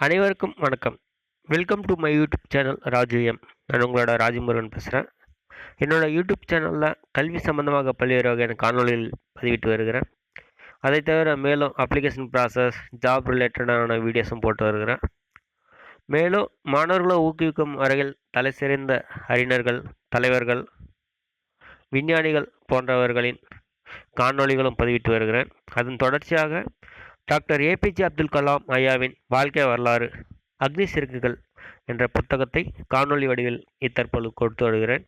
அனைவருக்கும் வணக்கம். Welcome to my YouTube channel Raju M. நான் உங்களோட ராஜமுருகன் பேசுகிறேன். என்னோட யூடியூப் சேனலில் கல்வி சம்பந்தமாக பல்வேறு வகையான காணொளிகள் பதிவிட்டு வருகிறேன். அதை தவிர மேலும் அப்ளிகேஷன் ப்ராசஸ், ஜாப் ரிலேட்டடான வீடியோஸும் போட்டு வருகிறேன். மேலும் மாணவர்களை ஊக்குவிக்கும் வகையில் தலை சிறந்த அறிஞர்கள், தலைவர்கள், விஞ்ஞானிகள் போன்றவர்களின் காணொளிகளும் பதிவிட்டு வருகிறேன். அதன் தொடர்ச்சியாக டாக்டர் ஏபிஜே அப்துல் கலாம் ஐயாவின் வாழ்க்கை வரலாறு அக்னி சிறகுகள் என்ற புத்தகத்தை காணொளி வடிவில் இத்தற்பொழுது கொடுத்து வருகிறேன்.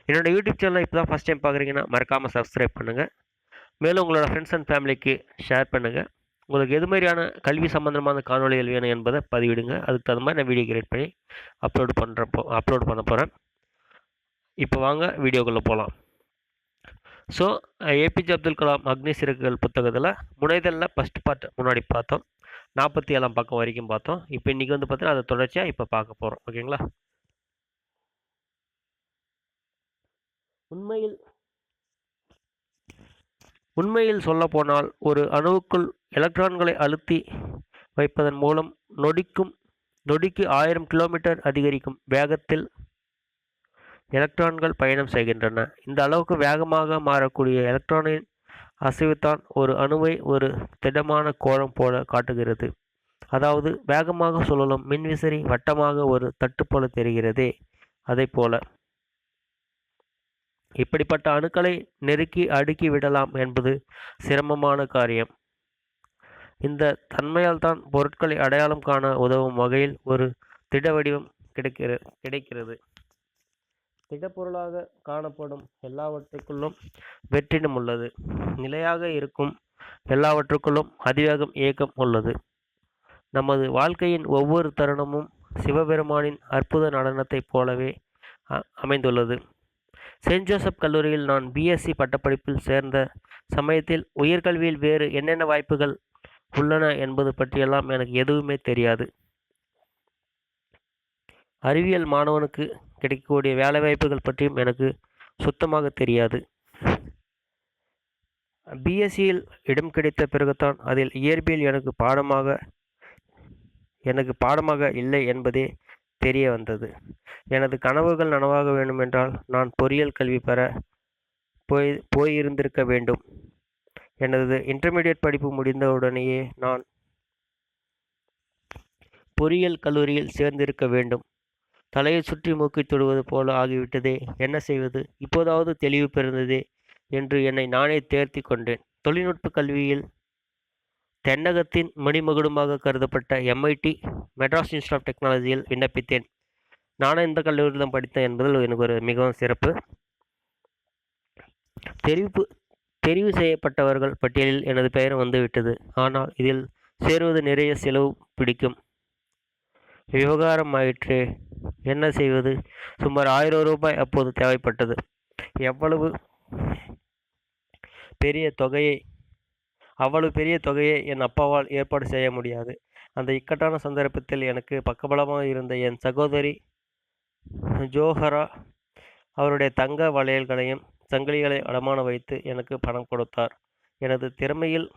என்னோட யூடியூப் சேனலை இப்போ தான் ஃபஸ்ட் டைம் பார்க்குறீங்கன்னா மறக்காமல் சப்ஸ்கிரைப் பண்ணுங்கள். மேலும் உங்களோட ஃப்ரெண்ட்ஸ் அண்ட் ஃபேமிலிக்கு ஷேர் பண்ணுங்கள். உங்களுக்கு எது மாதிரியான கல்வி சம்பந்தமான காணொளிகள் வேணும் என்பதை பதிவிடுங்க. அதுக்கு தகுந்த மாதிரி நான் வீடியோ கிரியேட் பண்ணி அப்லோட் பண்ண போகிறேன். இப்போ வாங்க வீடியோக்குள்ளே போகலாம். ஸோ ஏபிஜே அப்துல் கலாம் அக்னி சிறகுகள் புத்தகத்தில் முனைதலில் ஃபஸ்ட் பார்ட் முன்னாடி பார்த்தோம். 47ஆம் பக்கம் வரைக்கும் பார்த்தோம். இப்போ இன்றைக்கி வந்து பார்த்தீங்கன்னா அதை தொடர்ச்சியாக இப்போ பார்க்க போகிறோம். ஓகேங்களா? உண்மையில் சொல்லப்போனால் ஒரு அணுவுக்குள் எலக்ட்ரான்களை அழுத்தி வைப்பதன் மூலம் நொடிக்கு 1000 கிலோமீட்டர் அதிகரிக்கும் வேகத்தில் எலக்ட்ரான்கள் பயணம் செய்கின்றன. இந்த அளவுக்கு வேகமாக மாறக்கூடிய எலக்ட்ரானின் அசைவுத்தான் ஒரு அணுவை ஒரு திடமான கோளம் போல காட்டுகிறது. அதாவது வேகமாக சுழலும் மின்விசிறி வட்டமாக ஒரு தட்டு போல தெரிகிறதே, அதை போல. இப்படிப்பட்ட அணுக்களை நெருக்கி அடுக்கி விடலாம் என்பது சிரமமான காரியம். இந்த தன்மையால் தான் பொருட்களை அடையாளம் காண உதவும் வகையில் ஒரு திட வடிவம் கிடைக்கிறது. திடப்பொருளாக காணப்படும் எல்லாவற்றுக்குள்ளும் வெற்றிடம் உள்ளது. நிலையாக இருக்கும் எல்லாவற்றுக்குள்ளும் அதிவேகம் இயக்கம் உள்ளது. நமது வாழ்க்கையின் ஒவ்வொரு தருணமும் சிவபெருமானின் அற்புத நடனத்தைப் போலவே அமைந்துள்ளது. செயின்ட் ஜோசப் கல்லூரியில் நான் பிஎஸ்சி பட்டப்படிப்பில் சேர்ந்த சமயத்தில் உயர்கல்வியில் வேறு என்னென்ன வாய்ப்புகள் உள்ளன என்பது பற்றியெல்லாம் எனக்கு எதுவுமே தெரியாது. அறிவியல் மாணவனுக்கு கிடைக்கக்கூடிய வேலைவாய்ப்புகள் பற்றியும் எனக்கு சுத்தமாக தெரியாது. பிஎஸ்சியில் இடம் கிடைத்த பிறகுதான் அதில் இயற்பியல் எனக்கு பாடமாக இல்லை என்பதே தெரிய வந்தது. எனது கனவுகள் நனவாக வேண்டுமென்றால் நான் பொறியியல் கல்வி பெற போயிருந்திருக்க வேண்டும். எனது இன்டர்மீடியட் படிப்பு முடிந்தவுடனேயே நான் பொறியியல் கல்லூரியில் சேர்ந்திருக்க வேண்டும். தலையை சுற்றி மூக்கை தொடுவது போல ஆகிவிட்டதே, என்ன செய்வது? இப்போதாவது தெளிவு பிறந்ததே என்று என்னை நானே தேர்த்தி கொண்டேன். தொழில்நுட்ப கல்வியில் தென்னகத்தின் மணிமகுடமாக கருதப்பட்ட MIT மெட்ராஸ் இன்ஸ்டியூட் ஆஃப் டெக்னாலஜியில் விண்ணப்பித்தேன். நானும் இந்த கல்லூரியில் தான் படித்தேன் என்பதில் எனக்கு ஒரு மிகவும் சிறப்பு. தெரிவு செய்யப்பட்டவர்கள் பட்டியலில் எனது பெயர் வந்துவிட்டது. ஆனால் இதில் சேருவது நிறைய செலவு பிடிக்கும் விவகாரம் ஆயிற்றே. என்ன செய்வது? சுமார் 1000 ரூபாய் அப்போது தேவைப்பட்டது. அவ்வளவு பெரிய தொகையை என் அப்பாவால் ஏற்பாடு செய்ய முடியாது. அந்த இக்கட்டான சந்தர்ப்பத்தில் எனக்கு பக்கபலமாக இருந்த என் சகோதரி ஜோஹரா அவருடைய தங்க வளையல்களையும் சங்கிலிகளை அடமான வைத்து எனக்கு பணம் கொடுத்தார். எனது திறமையில்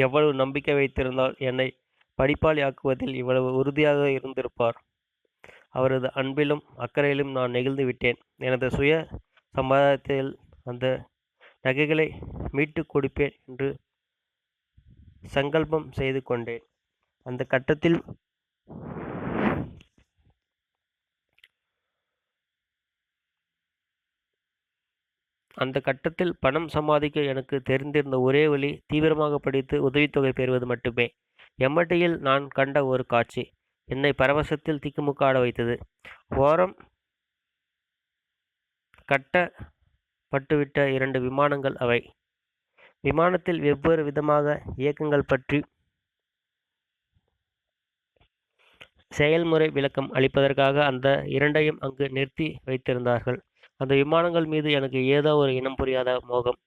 எவ்வளவு நம்பிக்கை வைத்திருந்தால் என்னை படிப்பாளி ஆக்குவதில் இவ்வளவு உறுதியாக இருந்திருப்பார். அவரது அன்பிலும் அக்கறையிலும் நான் நெகிழ்ந்து விட்டேன். எனது சுய சம்பாதத்தில் அந்த நகைகளை மீட்டு கொடுப்பேன் என்று சங்கல்பம் செய்து கொண்டேன். அந்த கட்டத்தில் பணம் சம்பாதிக்க எனக்கு தெரிந்திருந்த ஒரே வழி தீவிரமாக படித்து உதவித்தொகை பெறுவது மட்டுமே. MITயில் நான் கண்ட ஒரு காட்சி என்னை பரவசத்தில் திக்குமுக்காட வைத்தது. ஓரம் கட்டப்பட்டுவிட்ட 2 விமானங்கள் அவை. விமானத்தில் வெவ்வேறு விதமாக இயக்கங்கள் பற்றி செயல்முறை விளக்கம் அளிப்பதற்காக அந்த 2ஐயும் அங்கு நிறுத்தி வைத்திருந்தார்கள். அந்த விமானங்கள் மீது எனக்கு ஏதோ ஒரு இனம் புரியாத மோகம்.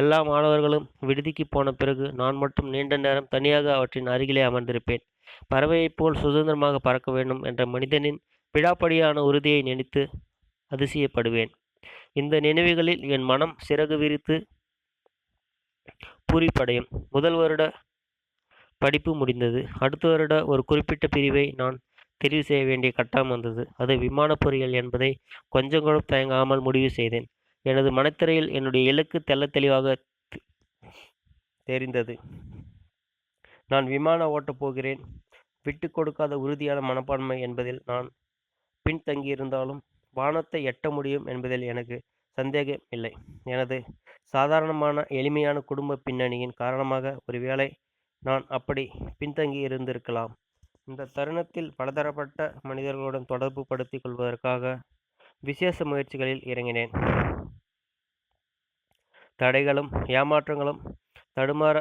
எல்லா மாணவர்களும் விடுதிக்கு போன பிறகு நான் மட்டும் நீண்ட நேரம் தனியாக அவற்றின் அருகிலே அமர்ந்திருப்பேன். பறவையைப் போல் சுதந்திரமாக பறக்க வேண்டும் என்ற மனிதனின் விடாப்படியான உறுதியை நினைத்து அதிசயப்படுவேன். இந்த நினைவுகளில் என் மனம் சிறகு விரித்து பூரிப்படையும். முதல் வருட படிப்பு முடிந்தது. அடுத்த வருட ஒரு குறிப்பிட்ட பிரிவை நான் தெரிவு செய்ய வேண்டிய கட்டாயம் வந்தது. அது விமான பொறியியல் என்பதை கொஞ்சம் கூட தயங்காமல் முடிவு செய்தேன். எனது மனத்திரையில் என்னுடைய இலக்கு தெள்ளத் தெளிவாக தெரிந்தது. நான் விமான ஓட்டப் போகிறேன். விட்டு கொடுக்காத உறுதியான மனப்பான்மை என்பதில் நான் பின்தங்கியிருந்தாலும் வானத்தை எட்ட முடியும் என்பதில் எனக்கு சந்தேகம் இல்லை. எனது சாதாரணமான எளிமையான குடும்ப பின்னணியின் காரணமாக ஒருவேளை நான் அப்படி பின்தங்கி இருந்திருக்கலாம். இந்த தருணத்தில் பலதரப்பட்ட மனிதர்களுடன் தொடர்பு படுத்திக் கொள்வதற்காக விசேஷ முயற்சிகளில் இறங்கினேன். தடைகளும் ஏமாற்றங்களும் தடுமாற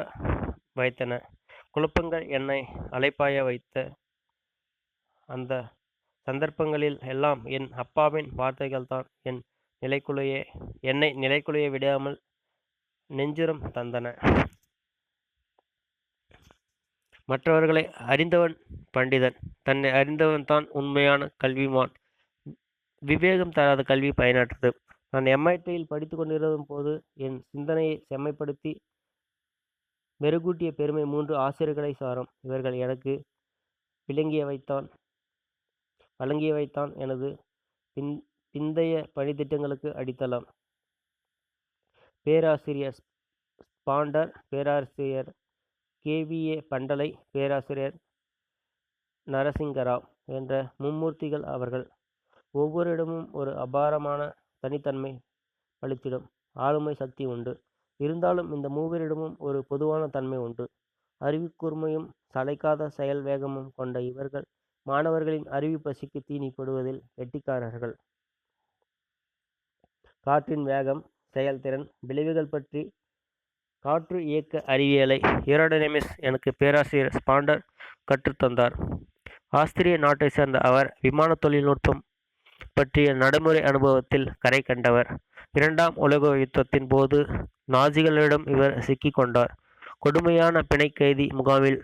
வைத்தன. குழப்பங்கள் என்னை அலைபாய வைத்த அந்த சந்தர்ப்பங்களில் எல்லாம் என் அப்பாவின் வார்த்தைகள்தான் என்னை நிலைகுலைய விடாமல் நெஞ்சுரம் தந்தன. மற்றவர்களை அறிந்தவன் பண்டிதன், தன்னை அறிந்தவன் தான் உண்மையான கல்விமான். விவேகம் தராத கல்வி பயனற்றது. நான் MITயில் படித்து கொண்டிருக்கும் போது என் சிந்தனையை செம்மைப்படுத்தி மெருகூட்டிய பெருமை 3 ஆசிரியர்களை சாரும். இவர்கள் எனக்கு வழங்கியவைத்தான் எனது பிந்தைய பணித்திட்டங்களுக்கு அடித்தளம். பேராசிரியர் ஸ்பாண்டர், பேராசிரியர் KVA பண்டலை, பேராசிரியர் நரசிங்கராவ் என்ற மும்மூர்த்திகள் அவர்கள். ஒவ்வொரு இடமும் ஒரு அபாரமான தனித்தன்மை பளிச்சிடும் ஆளுமை சக்தி உண்டு. இருந்தாலும் இந்த மூவரிடமும் ஒரு பொதுவான தன்மை உண்டு. அறிவுக்கூர்மையும் சளைக்காத செயல் வேகமும் கொண்ட இவர்கள் மாணவர்களின் அறிவு பசிக்கு தீனி போடுவதில் கெட்டிக்காரர்கள். காற்றின் வேகம், செயல்திறன், விளைவுகள் பற்றி காற்று இயக்க அறிவியலை ஏரோடைனமிக்ஸ் எனக்கு பேராசிரியர் ஸ்பாண்டர் கற்றுத்தந்தார். ஆஸ்திரிய நாட்டை சேர்ந்த அவர் விமான தொழில்நுட்பம் பற்றிய நடைமுறை அனுபவத்தில் கரை கண்டவர். 2ஆம் உலக யுத்தத்தின் போது நாஜிகளிடம் இவர் சிக்கிக்கொண்டார். கொடுமையான பிணை கைதி முகாமில்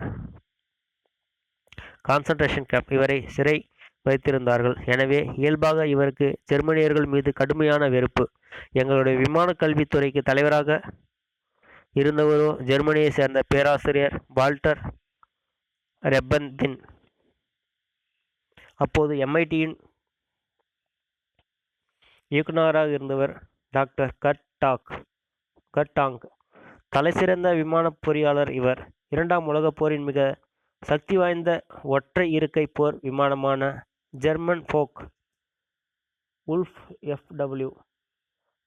கான்சன்ட்ரேஷன் கேம்ப் இவரை சிறை வைத்திருந்தார்கள். எனவே இயல்பாக இவருக்கு ஜெர்மனியர்கள் மீது கடுமையான வெறுப்பு. எங்களுடைய விமான கல்வித்துறைக்கு தலைவராக இருந்தவரோ ஜெர்மனியை சேர்ந்த பேராசிரியர் வால்டர் ரெப்பந்தின். அப்போது MITயின் இயக்குநராக இருந்தவர் டாக்டர் கர்டாங். தலைசிறந்த விமான பொறியாளர் இவர். 2ஆம் உலகப் போரின் மிக சக்தி வாய்ந்த ஒற்றை இருக்கை போர் விமானமான ஜெர்மன் ஃபோக் உல்ஃப் FW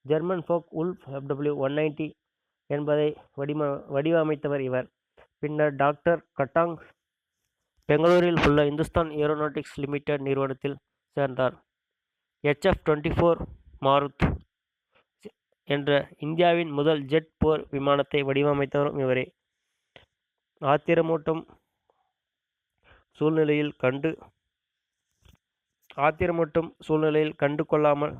190 என்பதை வடிவமைத்தவர் இவர். பின்னர் டாக்டர் கட்டாங் பெங்களூரில் உள்ள இந்துஸ்தான் ஏரோநாட்டிக்ஸ் லிமிடெட் நிறுவனத்தில் சேர்ந்தார். HF-24 மாருத் என்ற இந்தியாவின் முதல் ஜெட் போர் விமானத்தை வடிவமைத்தவரும் இவரே. ஆத்திரமூட்டும் சூழ்நிலையில் கண்டு கொள்ளாமல்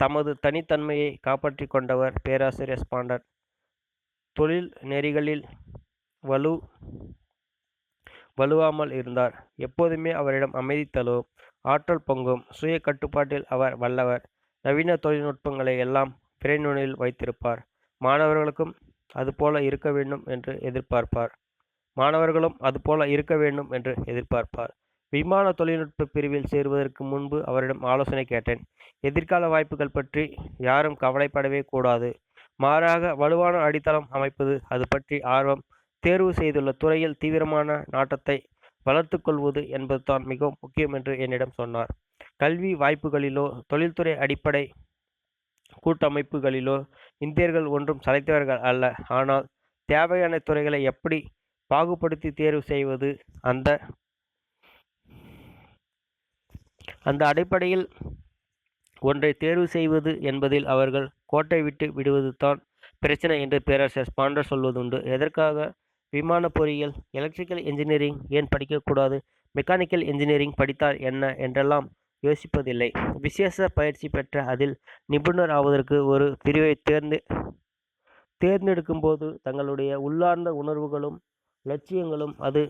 தமது தனித்தன்மையை காப்பாற்றி கொண்டவர் பேராசிரியர் ஸ்பாண்டர். தொழில் நெறிகளில் வலுவாமல் இருந்தார். எப்போதுமே அவரிடம் அமைதி தழுவும், ஆற்றல் பொங்கும். சுய கட்டுப்பாட்டில் அவர் வல்லவர். நவீன தொழில்நுட்பங்களை எல்லாம் விரைநுனியில் வைத்திருப்பார். மாணவர்களும் அதுபோல இருக்க வேண்டும் என்று எதிர்பார்ப்பார். விமான தொழில்நுட்ப பிரிவில் சேருவதற்கு முன்பு அவரிடம் ஆலோசனை கேட்டேன். எதிர்கால வாய்ப்புகள் பற்றி யாரும் கவலைப்படவே கூடாது. மாறாக வலுவான அடித்தளம் அமைப்பது, அது பற்றி ஆர்வம், தேர்வு செய்துள்ள துறையில் தீவிரமான நாட்டத்தை வளர்த்து கொள்வது என்பதுதான் மிகவும் முக்கியம் என்று என்னிடம் சொன்னார். கல்வி வாய்ப்புகளிலோ தொழில்துறை அடிப்படை கூட்டமைப்புகளிலோ இந்தியர்கள் ஒன்றும் சளைத்தவர்கள் அல்ல. ஆனால் தேவையான துறைகளை எப்படி பாகுபடுத்தி தேர்வு செய்வது, அந்த அடிப்படையில் ஒன்றை தேர்வு செய்வது என்பதில் அவர்கள் கோட்டை விட்டு விடுவது தான் பிரச்சனை என்று பேராசிரியர் ஸ்பாண்டர் சொல்வதுண்டு. எதற்காக விமான பொறியியல், எலக்ட்ரிக்கல் இன்ஜினியரிங் ஏன் படிக்கக்கூடாது, மெக்கானிக்கல் இன்ஜினியரிங் படித்தால் என்ன என்றெல்லாம் யோசிப்பதில்லை. விசேஷ பயிற்சி பெற்ற அதில் நிபுணர் ஆவதற்கு ஒரு பிரிவை தேர்ந்தெடுக்கும்போது தங்களுடைய உள்ளார்ந்த உணர்வுகளும் லட்சியங்களுக்கும் அது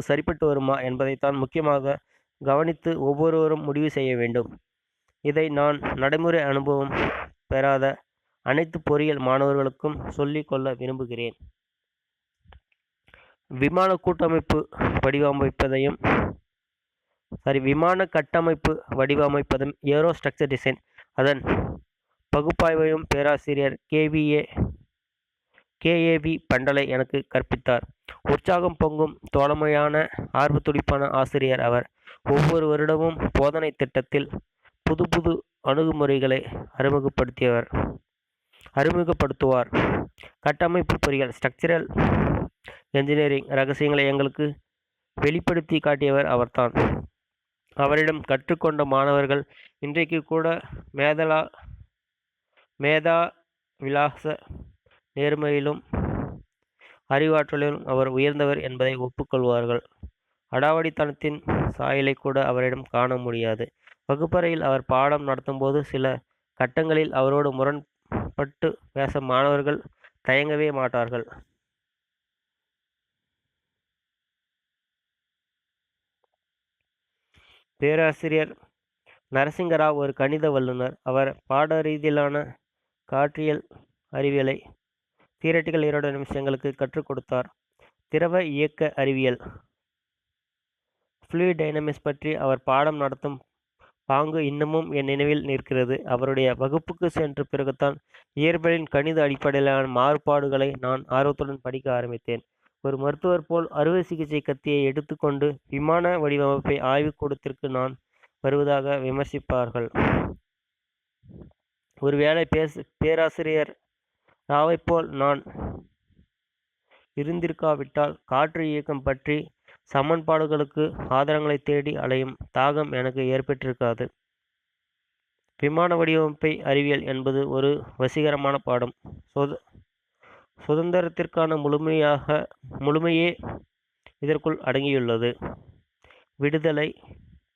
சரிப்பட்டு வருமா என்பதைத்தான் முக்கியமாக கவனித்து ஒவ்வொருவரும் முடிவு செய்ய வேண்டும். இதை நான் நடைமுறை அனுபவம் பெறாத அனைத்து பொறியியல் மாணவர்களுக்கும் சொல்லிக் கொள்ள விரும்புகிறேன். விமான கட்டமைப்பு வடிவமைப்பதும் ஏரோஸ்ட்ரக்சர் டிசைன் அதன் பகுப்பாய்வையும் பேராசிரியர் KAV பண்டலை எனக்கு கற்பித்தார். உற்சாகம் பொங்கும் தோழமையான ஆர்வத்துடிப்பான ஆசிரியர் அவர். ஒவ்வொரு வருடமும் போதனை திட்டத்தில் புது புது அணுகுமுறைகளை அறிமுகப்படுத்துவார். கட்டமைப்பு பொறியியல் ஸ்ட்ரக்சரல் என்ஜினியரிங் ரகசியங்களை எங்களுக்கு வெளிப்படுத்தி காட்டியவர் அவர்தான். அவரிடம் கற்றுக்கொண்ட மாணவர்கள் இன்றைக்கு கூட மேதாவிலாச நேர்மையிலும் அறிவாற்றலிலும் அவர் உயர்ந்தவர் என்பதை ஒப்புக்கொள்வார்கள். அடாவடித்தனத்தின் சாயலை கூட அவரிடம் காண முடியாது. வகுப்பறையில் அவர் பாடம் நடத்தும்போது சில கட்டங்களில் அவரோடு முரண்பட்டு பேச மாணவர்கள் தயங்கவே மாட்டார்கள். பேராசிரியர் நரசிங்கராவ் ஒரு கணித வல்லுநர். அவர் பாட ரீதியிலான காற்றியல் அறிவியலை தியரட்டிக்கல் ஏரோடைனமிக்ஸ் எங்களுக்கு கற்றுக் கொடுத்தார். திரவ இயக்க அறிவியல் ஃப்ளூயிட் டைனமிக்ஸ் பற்றி அவர் பாடம் நடத்தும் பாங்கு இன்னமும் என் நினைவில் நிற்கிறது. அவருடைய வகுப்புக்கு சென்ற பிறகுதான் இயற்பியலின் கணித அடிப்படையிலான மாறுபாடுகளை நான் ஆர்வத்துடன் படிக்க ஆரம்பித்தேன். ஒரு மருத்துவர் போல் அறுவை சிகிச்சை கத்தியை எடுத்துக்கொண்டு விமான வடிவமைப்பை ஆய்வுக்கூடத்திற்கு நான் வருவதாக விமர்சிப்பார்கள். ஒருவேளை பேராசிரியர் ராவைப்போல் நான் இருந்திருக்காவிட்டால் காற்று இயக்கம் பற்றி சமன்பாடுகளுக்கு ஆதாரங்களை தேடி அலையும் தாகம் எனக்கு ஏற்பட்டிருக்காது. விமான வடிவமைப்பை அறிவியல் என்பது ஒரு வசீகரமான பாடம். சுதந்திரத்திற்கான முழுமையே இதற்குள் அடங்கியுள்ளது. விடுதலை,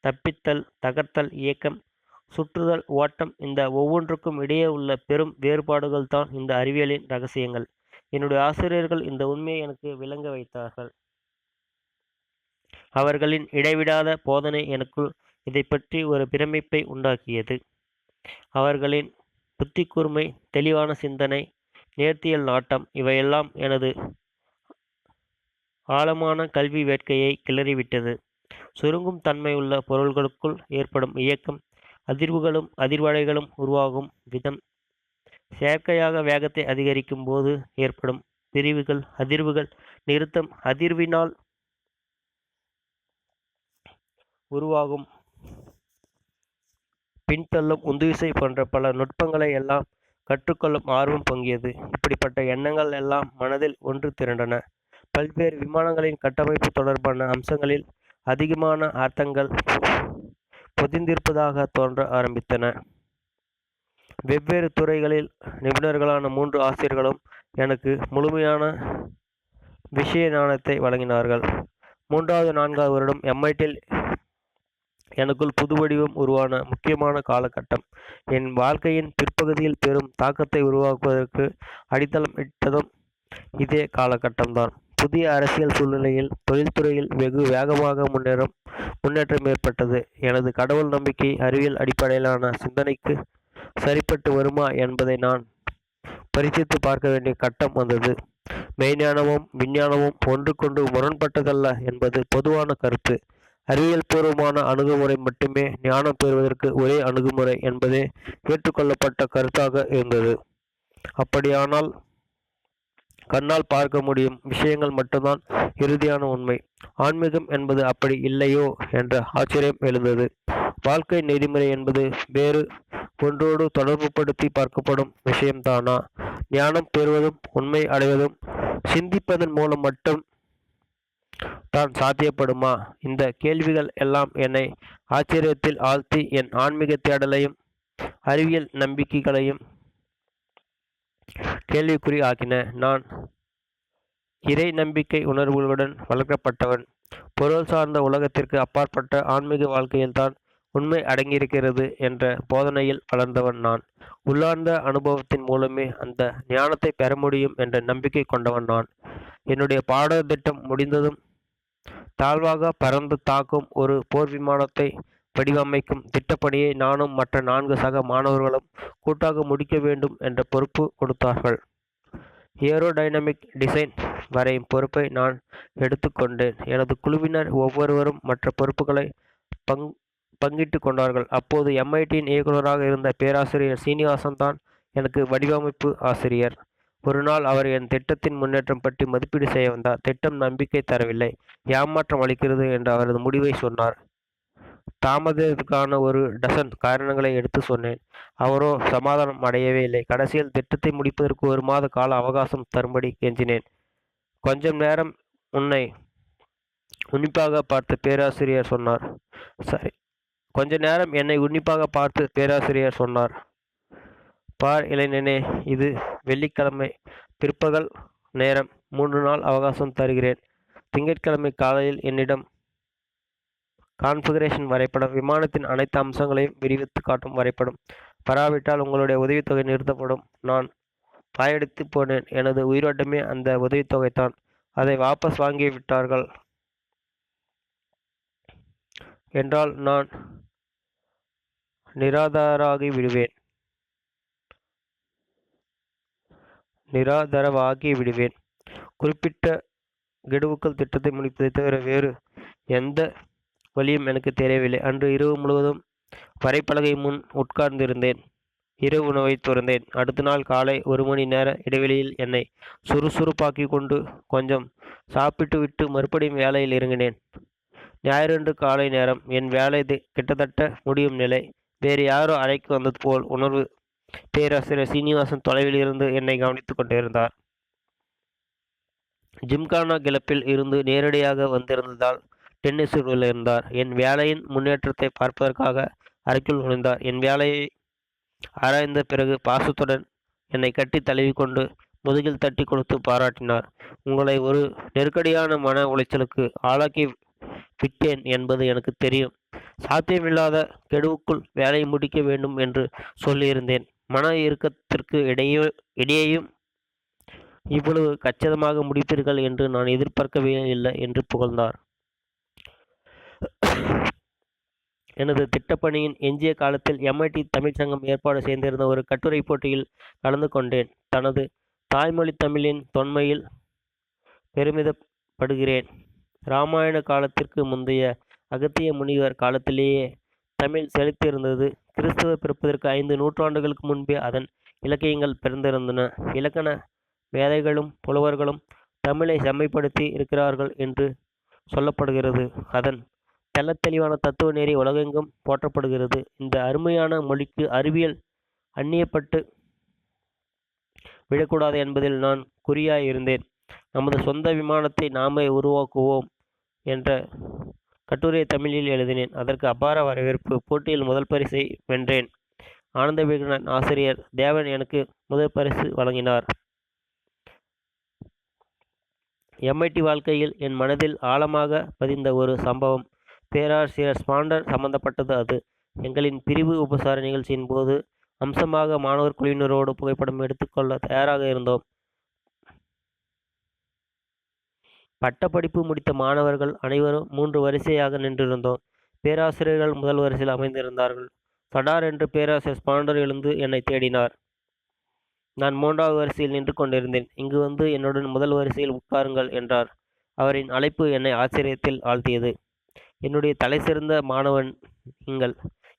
தப்பித்தல், தகர்த்தல், இயக்கம், சுற்றுதல், ஓட்டம், இந்த ஒவ்வொன்றுக்கும் இடையே உள்ள பெரும் வேறுபாடுகள் தான் இந்த அறிவியலின் இரகசியங்கள். என்னுடைய ஆசிரியர்கள் இந்த உண்மையை எனக்கு விளங்க வைத்தார்கள். அவர்களின் இடைவிடாத போதனை எனக்குள் இதை பற்றி ஒரு பிரமிப்பை உண்டாக்கியது. அவர்களின் புத்தி கூர்மை, தெளிவான சிந்தனை, நேர்த்தியல் நாட்டம் இவையெல்லாம் எனது ஆழமான கல்வி வேட்கையை கிளறிவிட்டது. சுருங்கும் தன்மை உள்ள பொருள்களுக்குள் ஏற்படும் இயக்கம், அதிர்வுகளும் அதிர்வலைகளும் உருவாகும் விதம், செயற்கையாக வேகத்தை அதிகரிக்கும் போது ஏற்படும் பிரிவுகள், அதிர்வுகள், நிறுத்தம், அதிர்வினால் உருவாகும் பின்தள்ளும் உந்துவிசை போன்ற பல நுட்பங்களை எல்லாம் கற்றுக்கொள்ளும் ஆர்வம் பொங்கியது. இப்படிப்பட்ட எண்ணங்கள் எல்லாம் மனதில் ஒன்று திரண்டன. பல்வேறு விமானங்களின் கட்டமைப்பு தொடர்பான அம்சங்களில் அதிகமான அர்த்தங்கள் பொதிந்திருப்பதாக தோன்ற ஆரம்பித்தன. வெவ்வேறு துறைகளில் நிபுணர்களான 3 ஆசிரியர்களும் எனக்கு முழுமையான விஷய ஞானத்தை வழங்கினார்கள். 3வது 4வது வருடம் MITயில் எனக்குள் புது வடிவம் உருவான முக்கியமான காலகட்டம். என் வாழ்க்கையின் பிற்பகுதியில் பெரும் தாக்கத்தை உருவாக்குவதற்கு அடித்தளம் இட்டதும் இதே காலகட்டம்தான். புதிய அரசியல் சூழ்நிலையில் தொழில்துறையில் வெகு வேகமாக முன்னேற்றம் ஏற்பட்டது. எனது கடவுள் நம்பிக்கை அறிவியல் அடிப்படையிலான சிந்தனைக்கு சரிப்பட்டு வருமா என்பதை நான் பரிசித்து பார்க்க வேண்டிய கட்டம் வந்தது. மெய்ஞானமும் விஞ்ஞானமும் ஒன்றுக்கொன்று முரண்பட்டதல்ல என்பது பொதுவான கருத்து. அறிவியல் பூர்வமான அணுகுமுறை மட்டுமே ஞானம் பெறுவதற்கு ஒரே அணுகுமுறை என்பதே ஏற்றுக்கொள்ளப்பட்ட கருத்தாக இருந்தது. அப்படியானால் கண்ணால் பார்க்க முடியும் விஷயங்கள் மட்டும்தான் இறுதியான உண்மை. ஆன்மீகம் என்பது அப்படி இல்லையோ என்ற ஆச்சரியம் எழுந்தது. வாழ்க்கை நெறிமுறை என்பது வேறு ஒன்றோடு தொடர்புபடுத்தி பார்க்கப்படும் விஷயம்தானா? ஞானம் பெறுவதும் உண்மை அடைவதும் சிந்திப்பதன் மூலம் மட்டும் தான் சாத்தியப்படுமா? இந்த கேள்விகள் எல்லாம் என்னை ஆச்சரியத்தில் ஆழ்த்தி என் ஆன்மீக தேடலையும் அறிவியல் நம்பிக்கைகளையும் கேள்விக்குறி ஆக்கின. நான் இறை நம்பிக்கை உணர்வுகளுடன் வளர்க்கப்பட்டவன். பொருள் சார்ந்த உலகத்திற்கு அப்பாற்பட்ட ஆன்மீக வாழ்க்கையில்தான் உண்மை அடங்கியிருக்கிறது என்ற போதனையில் வளர்ந்தவன் நான். உள்ளார்ந்த அனுபவத்தின் மூலமே அந்த ஞானத்தை பெற முடியும் என்ற நம்பிக்கை கொண்டவன் நான். என்னுடைய பாடத்திட்டம் முடிந்ததும் தாழ்வாக பறந்து தாக்கும் ஒரு போர் விமானத்தை வடிவமைக்கும் திட்டப்பணியை நானும் மற்ற 4 சக மாணவர்களும் கூட்டாக முடிக்க வேண்டும் என்ற பொறுப்பு கொடுத்தார்கள். ஏரோடைனமிக் டிசைன் வரையும் பொறுப்பை நான் எடுத்துக்கொண்டேன். எனது குழுவினர் ஒவ்வொருவரும் மற்ற பொறுப்புகளை பங்கிட்டு கொண்டார்கள். அப்போது MITயின் இயக்குநராக இருந்த பேராசிரியர் சீனிவாசன் தான் எனக்கு வடிவமைப்பு ஆசிரியர். ஒரு நாள் அவர் என் திட்டத்தின் முன்னேற்றம் பற்றி மதிப்பீடு செய்ய வந்தார். திட்டம் நம்பிக்கை தரவில்லை, ஏமாற்றம் அளிக்கிறது என்று அவரது முடிவை சொன்னார். தாமதத்திற்கான ஒரு டசன் காரணங்களை எடுத்து சொன்னேன். அவரோ சமாதானம் அடையவே இல்லை. கடைசியில் திட்டத்தை முடிப்பதற்கு 1 மாத கால அவகாசம் தரும்படி கெஞ்சினேன். கொஞ்சம் நேரம் உன்னை உன்னிப்பாக பார்த்து பேராசிரியர் சொன்னார். சரி கொஞ்ச நேரம் என்னை உன்னிப்பாக பார்த்து பேராசிரியர் சொன்னார். பார் இளைஞனே, இது வெள்ளிக்கிழமை பிற்பகல் நேரம். 3 நாள் அவகாசம் தருகிறேன். திங்கட்கிழமை காலையில் என்னிடம் கான்ஃபிகரேஷன் வரைபடம், விமானத்தின் அனைத்து அம்சங்களையும் விரிவித்து காட்டும் வரைபடம் வராவிட்டால் உங்களுடைய உதவித்தொகை நிறுத்தப்படும். நான் பாயடித்து போனேன். எனது உயிரோட்டமே அந்த உதவித்தொகைத்தான். அதை வாபஸ் வாங்கிவிட்டார்கள் என்றால் நான் நிராதரவாகி விடுவேன். குறிப்பிட்ட கெடுவுக்குள் திட்டத்தை முடிப்பதை தவிர வேறு எந்த வழியும் எனக்கு தெரியவில்லை. அன்று இரவு முழுவதும் வரைப்பலகை முன் உட்கார்ந்திருந்தேன். இரவு உணவை துறந்தேன். அடுத்த நாள் காலை 1 மணி நேர இடைவெளியில் என்னை சுறுசுறுப்பாக்கி கொண்டு கொஞ்சம் சாப்பிட்டு விட்டு மறுபடியும் வேலையில் இறங்கினேன். ஞாயிறன்று காலை நேரம். என் வேலை கிட்டத்தட்ட முடியும் நிலை. வேறு யாரோ அறைக்கு வந்தது போல் உணர்வு. பேராசிரியர் சீனிவாசன் தொலைவில் இருந்து என்னை கவனித்துக் கொண்டிருந்தார். ஜிம்கானா கிளப்பில் இருந்து நேரடியாக வந்திருந்ததால் டென்னிஸில் இருந்தார். என் வேலையின் முன்னேற்றத்தை பார்ப்பதற்காக அறைக்குள் நுழைந்தார். என் வேலையை ஆராய்ந்த பிறகு பாசத்துடன் என்னை கட்டி தழுவிக்கொண்டு முதுகில் தட்டி கொடுத்து பாராட்டினார். உங்களை ஒரு நெருக்கடியான மன உளைச்சலுக்கு ஆளாக்கி விட்டேன் என்பது எனக்கு தெரியும். சாத்தியமில்லாத கெடுவுக்குள் வேலையை முடிக்க வேண்டும் என்று சொல்லியிருந்தேன். மன இறுக்கத்திற்கு இடையேயும் இவ்வளவு கச்சிதமாக முடிப்பீர்கள் என்று நான் எதிர்பார்க்கவே இல்லை என்று புகழ்ந்தார். எனது திட்டப்பணியின் எஞ்சிய காலத்தில் MIT தமிழ் சங்கம் ஏற்பாடு செய்திருந்த ஒரு கட்டுரை போட்டியில் கலந்து கொண்டேன். தனது தாய்மொழி தமிழின் தொன்மையில் பெருமிதப்படுகிறேன். இராமாயண காலத்திற்கு முந்தைய அகத்திய முனிவர் காலத்திலேயே தமிழ் செழித்திருந்தது. கிறிஸ்துவர் பிறப்பதற்கு 5 நூற்றாண்டுகளுக்கு முன்பே அதன் இலக்கியங்கள் பிறந்திருந்தன. இலக்கண மேதைகளும் புலவர்களும் தமிழை செம்மைப்படுத்தி இருக்கிறார்கள் என்று சொல்லப்படுகிறது. அதன் தெள்ளத்தெளிவான தத்துவ நெறி உலகெங்கும் போற்றப்படுகிறது. இந்த அருமையான மொழிக்கு அறிவியல் அந்நியப்பட்டு விடக்கூடாது என்பதில் நான் குறியாய் இருந்தேன். நமது சொந்த விமானத்தை நாமே உருவாக்குவோம் என்ற கட்டுரையை தமிழில் எழுதினேன். அதற்கு அபார வரவேற்பு. போட்டியில் முதல் பரிசை வென்றேன். ஆனந்த விகடன் ஆசிரியர் தேவன் எனக்கு முதல் பரிசு வழங்கினார். MIT வாழ்க்கையில் என் மனதில் ஆழமாக பதிந்த ஒரு சம்பவம் பேராசிரியர் ஸ்பாண்டர் சம்பந்தப்பட்டது. அது எங்களின் பிரிவு உபசார நிகழ்ச்சியின் போது அம்சமாக மாணவர் குழுவினரோடு புகைப்படம் எடுத்துக்கொள்ள தயாராக இருந்தோம். பட்டப்படிப்பு முடித்த மாணவர்கள் அனைவரும் 3 வரிசையாக நின்றிருந்தோம். பேராசிரியர்கள் முதல் வரிசையில் அமைந்திருந்தார்கள். சடார் என்று பேராசிரியர் ஸ்பாண்டர் எழுந்து என்னை தேடினார். நான் 3வது வரிசையில் நின்று கொண்டிருந்தேன். இங்கு வந்து என்னுடன் முதல் வரிசையில் உட்காருங்கள் என்றார். அவரின் அழைப்பு என்னை ஆச்சரியத்தில் ஆழ்த்தியது. என்னுடைய தலை சிறந்த மாணவன் நீங்கள்.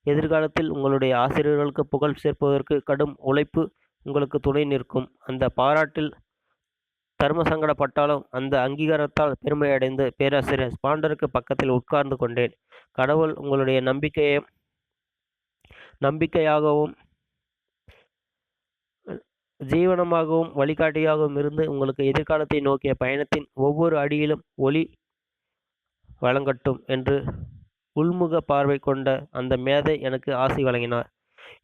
எதிர்காலத்தில் உங்களுடைய ஆசிரியர்களுக்கு புகழ் சேர்ப்பதற்கு கடும் உழைப்பு உங்களுக்கு துணை நிற்கும். அந்த பாராட்டில் தர்ம சங்கடப்பட்டாலும் அந்த அங்கீகாரத்தால் பெருமையடைந்து பேராசிரியர் ஸ்பாண்டருக்கு பக்கத்தில் உட்கார்ந்து கொண்டேன். கடவுள் உங்களுடைய நம்பிக்கையாகவும் ஜீவனமாகவும் வழிகாட்டியாகவும் இருந்து உங்களுக்கு எதிர்காலத்தை நோக்கிய பயணத்தின் ஒவ்வொரு அடியிலும் ஒளி வழங்கட்டும் என்று உள்முக பார்வை கொண்ட அந்த மேதை எனக்கு ஆசி வழங்கினார்.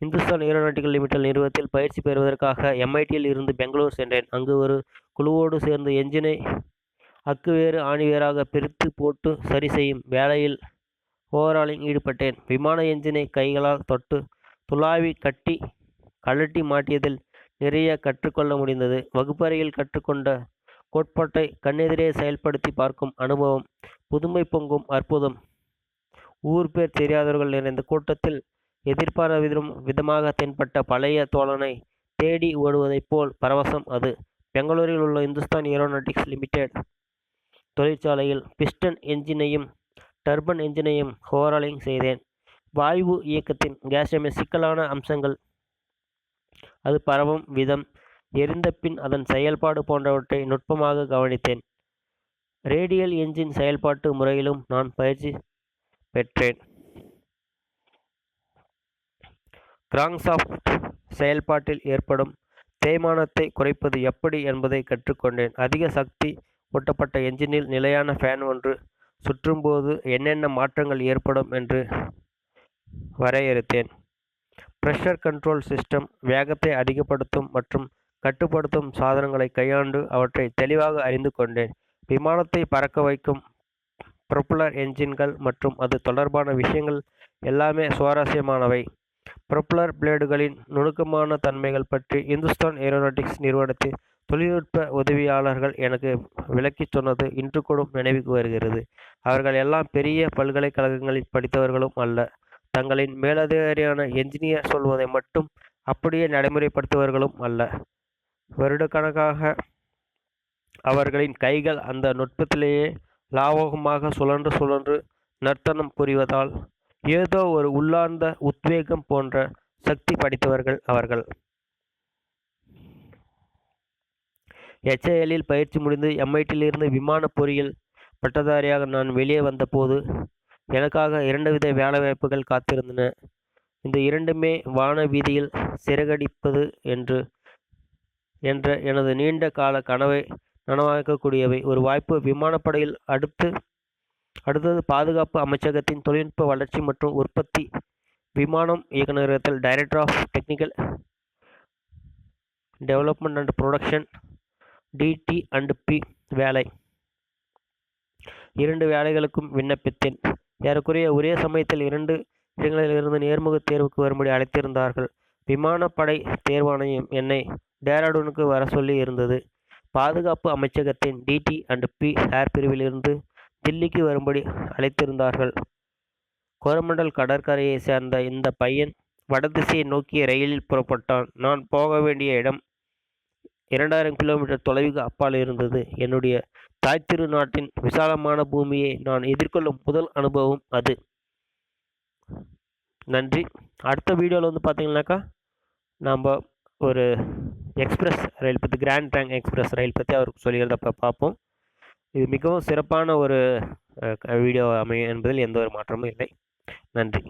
இந்துஸ்தான் ஏரோநாட்டிக்கல் லிமிடெட் நிறுவனத்தில் பயிற்சி பெறுவதற்காக MITயில் இருந்து பெங்களூர் சென்றேன். அங்கு ஒரு குழுவோடு சேர்ந்து என்ஜினை அக்குவேறு ஆணிவேராக பிரித்து போட்டு சரி செய்யும் வேலையில் ஓவராலிங் ஈடுபட்டேன். விமான என்ஜினை கைகளால் தொட்டு துளாவி கழட்டி மாட்டியதில் நிறைய கற்றுக்கொள்ள முடிந்தது. வகுப்பறையில் கற்றுக்கொண்ட கோட்பாட்டை கண்ணெதிரே செயல்படுத்தி பார்க்கும் அனுபவம் புதுமை பொங்கும் அற்புதம். ஊர் பேர் தெரியாதவர்கள் நிறைந்த கூட்டத்தில் எதிர்பாராத விதமாக தென்பட்ட பழைய தோழனை தேடி ஓடுவதைப் போல் பரவசம் அது. பெங்களூரில் உள்ள இந்துஸ்தான் ஏரோநாட்டிக்ஸ் லிமிடெட் தொழிற்சாலையில் பிஸ்டன் என்ஜினையும் டர்பன் என்ஜினையும் ஓவராலிங் செய்தேன். வாயு இயக்கத்தின் கேசியமே சிக்கலான அம்சங்கள், அது பரவும் விதம், எரிந்த பின் அதன் செயல்பாடு போன்றவற்றை நுட்பமாக கவனித்தேன். ரேடியல் என்ஜின் செயல்பாட்டு முறையிலும் நான் பயிற்சி பெற்றேன். கிராங்க்சாஃப்ட் செயல்பாட்டில் ஏற்படும் தேய்மானத்தை குறைப்பது எப்படி என்பதை கற்றுக்கொண்டேன். அதிக சக்தி ஊட்டப்பட்ட என்ஜினில் நிலையான ஃபேன் ஒன்று சுற்றும்போது என்னென்ன மாற்றங்கள் ஏற்படும் என்று வரையறுத்தேன். ப்ரெஷர் கண்ட்ரோல் சிஸ்டம், வேகத்தை அதிகப்படுத்தும் மற்றும் கட்டுப்படுத்தும் சாதனங்களை கையாண்டு அவற்றை தெளிவாக அறிந்து கொண்டேன். விமானத்தை பறக்க வைக்கும் ப்ரொப்பல்லர் என்ஜின்கள் மற்றும் அது தொடர்பான விஷயங்கள் எல்லாமே சுவாரஸ்யமானவை. ப்ரொப்பல்லர் பிளேடுகளின் நுணுக்கமான தன்மைகள் பற்றி இந்துஸ்தான் ஏரோநாட்டிக்ஸ் நிறுவனத்தின் தொழில்நுட்ப உதவியாளர்கள் எனக்கு விளக்கிச் சொன்னது இன்று கூட நினைவுக்கு வருகிறது. அவர்கள் எல்லாம் பெரிய பல்கலைக்கழகங்களில் படித்தவர்களும் அல்ல. தங்களின் மேலதிகாரியான என்ஜினியர் சொல்வதை மட்டும் அப்படியே நடைமுறைப்படுத்துபவர்களும் அல்ல. வருடக்கணக்காக அவர்களின் கைகள் அந்த நுட்பத்திலேயே லாவகமாக சுழன்று சுழன்று நர்த்தனம் புரிவதால் ஏதோ ஒரு உள்ளார்ந்த உத்வேகம் போன்ற சக்தி படைத்தவர்கள் அவர்கள். HALல் பயிற்சி முடிந்து MITயிலிருந்து விமான பொறியியல் பட்டதாரியாக நான் வெளியே வந்தபோது எனக்காக 2 வித வேலைவாய்ப்புகள் காத்திருந்தன. இந்த இரண்டுமே வான வீதியில் சிறகடிப்பது என்ற எனது நீண்ட கால கனவை நனவாக்கக்கூடியவை. ஒரு வாய்ப்பு விமானப்படையில், அடுத்தது பாதுகாப்பு அமைச்சகத்தின் தொழில்நுட்ப வளர்ச்சி மற்றும் உற்பத்தி விமானம் இயக்குநரகத்தில் director of technical development and production DT&P வேலை. 2 வேலைகளுக்கும் விண்ணப்பித்தேன். ஏறக்குறைய ஒரே சமயத்தில் 2 இடங்களிலிருந்து நேர்முக தேர்வுக்கு வரும்படி அழைத்திருந்தார்கள். விமானப்படை தேர்வாணையம் என்னை டேராடூனுக்கு வர சொல்லி இருந்தது. பாதுகாப்பு அமைச்சகத்தின் DT&P ஏர் பிரிவிலிருந்து தில்லிக்கு வரும்படி அழைத்திருந்தார்கள். கோரமண்டல் கடற்கரையை சேர்ந்த இந்த பையன் வடதிசையை நோக்கிய ரயிலில் புறப்பட்டான். நான் போக வேண்டிய இடம் 2000 கிலோமீட்டர் தொலைவுக்கு அப்பால் இருந்தது. என்னுடைய தாய் திரு நாட்டின் விசாலமான பூமியை நான் எதிர்கொள்ளும் முதல் அனுபவம் அது. நன்றி. அடுத்த வீடியோவில் பார்த்தீங்கன்னாக்கா நாம் ஒரு எக்ஸ்பிரஸ் ரயில் பற்றி, கிராண்ட் ட்ரங்க் எக்ஸ்பிரஸ் ரயில் பற்றி அவருக்கு சொல்லிக்கிறத பார்ப்போம். இது மிகவும் சிறப்பான ஒரு வீடியோ அமையும் என்பதில் எந்த ஒரு மாற்றமும் இல்லை. நன்றி.